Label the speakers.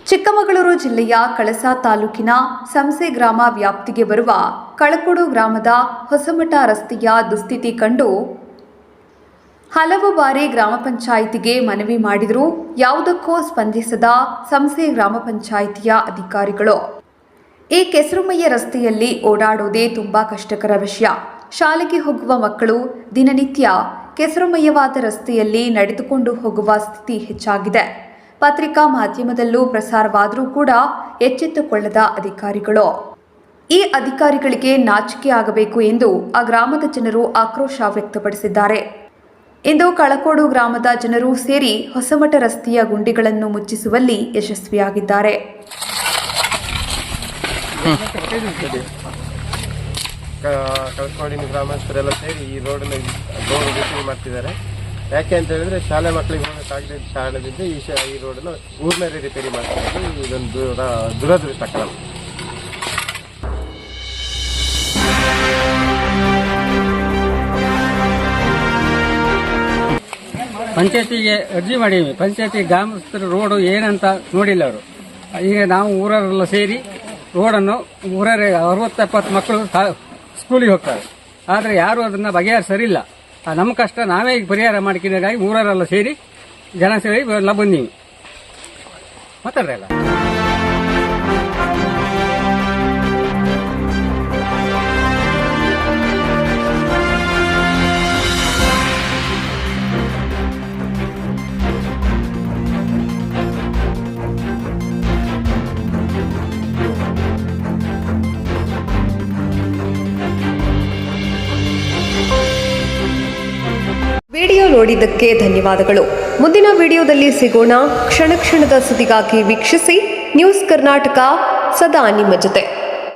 Speaker 1: ಚಿಕ್ಕಮಗಳೂರು ಜಿಲ್ಲೆಯ ಕಳಸಾ ತಾಲೂಕಿನ ಸಂಸೆ ಗ್ರಾಮ ವ್ಯಾಪ್ತಿಗೆ ಬರುವ ಕಳಕೋಡು ಗ್ರಾಮದ ಹೊಸಮಠ ರಸ್ತೆಯ ದುಸ್ಥಿತಿ ಕಂಡು ಹಲವು ಬಾರಿ ಗ್ರಾಮ ಪಂಚಾಯಿತಿಗೆ ಮನವಿ ಮಾಡಿದರೂ ಯಾವುದಕ್ಕೂ ಸ್ಪಂದಿಸದ ಸಂಸೆ ಗ್ರಾಮ ಪಂಚಾಯಿತಿಯ ಅಧಿಕಾರಿಗಳು ಈ ಕೆಸರುಮಯ್ಯ ರಸ್ತೆಯಲ್ಲಿ ಓಡಾಡುವುದೇ ತುಂಬಾ ಕಷ್ಟಕರ ವಿಷಯ. ಶಾಲೆಗೆ ಹೋಗುವ ಮಕ್ಕಳು ದಿನನಿತ್ಯ ಕೆಸರುಮಯವಾದ ರಸ್ತೆಯಲ್ಲಿ ನಡೆದುಕೊಂಡು ಹೋಗುವ ಸ್ಥಿತಿ ಹೆಚ್ಚಾಗಿದೆ. ಪತ್ರಿಕಾ ಮಾಧ್ಯಮದಲ್ಲೂ ಪ್ರಸಾರವಾದರೂ ಕೂಡ ಎಚ್ಚೆತ್ತುಕೊಳ್ಳದ ಅಧಿಕಾರಿಗಳು. ಈ ಅಧಿಕಾರಿಗಳಿಗೆ ನಾಚಿಕೆ ಆಗಬೇಕು ಎಂದು ಆ ಗ್ರಾಮದ ಜನರು ಆಕ್ರೋಶ ವ್ಯಕ್ತಪಡಿಸಿದ್ದಾರೆ. ಇಂದು ಕಳಕೋಡು ಗ್ರಾಮದ ಜನರು ಸೇರಿ ಹೊಸಮಠ ರಸ್ತೆಯ ಗುಂಡಿಗಳನ್ನು ಮುಚ್ಚಿಸುವಲ್ಲಿ ಯಶಸ್ವಿಯಾಗಿದ್ದಾರೆ.
Speaker 2: ಕಳಕೋಡಿನ ಗ್ರಾಮಸ್ಥರೆಲ್ಲ ಸೇರಿ ಈ ರೋಡ್ ರಿಸೀವ್ ಮಾಡ್ತಿದ್ದಾರೆ. ಯಾಕೆ ಅಂತ ಹೇಳಿದ್ರೆ ಶಾಲೆ ಮಕ್ಕಳಿಗೆ ಹೋಗೋಕ್ಕಾಗದೆ ಶಾಲೆದಿಂದ ಈ ರೋಡನ್ನು ಊರಿನಲ್ಲಿ ರಿಪೇರಿ ಮಾಡ್ತಿದ್ದಾರೆ. ಇದೊಂದು ದುರದೃಷ್ಟಕರ.
Speaker 3: ಪಂಚಾಯತಿಗೆ ಅರ್ಜಿ ಮಾಡೀವಿ. ಪಂಚಾಯತಿ ಗ್ರಾಮಸ್ಥರು ರೋಡು ಏನಂತ ನೋಡಿಲ್ಲ ಅವರು. ಈಗ ನಾವು ಊರವರೆಲ್ಲ ಸೇರಿ ರೋಡನ್ನು ಊರವರೇ 60-70 ಮಕ್ಕಳು ಸ್ಕೂಲಿಗೆ ಹೋಗ್ತಾರೆ. ಆದರೆ ಯಾರು ಅದನ್ನು ಬಗೆಹರಿಸರಿಲ್ಲ. ನಮ್ಮ ಕಷ್ಟ ನಾವೇ ಈಗ ಪರಿಹಾರ ಮಾಡ್ಕೊಂಡಿದ್ದಾಗಿ ಊರವರೆಲ್ಲ ಸೇರಿ ಜನ ಸೇರಿ ಎಲ್ಲ ಬಂದೀವಿ. ಮಾತಾಡ್ರಲ್ಲ.
Speaker 1: ವಿಡಿಯೋ ನೋಡಿದ್ದಕ್ಕೆ ಧನ್ಯವಾದಗಳು. ಮುಂದಿನ ವಿಡಿಯೋದಲ್ಲಿ ಸಿಗೋಣ. ಕ್ಷಣ ಕ್ಷಣದ ಸುದ್ದಿಗಾಗಿ ವೀಕ್ಷಿಸಿ ನ್ಯೂಸ್ ಕರ್ನಾಟಕ, ಸದಾ ನಿಮ್ಮ ಜೊತೆ.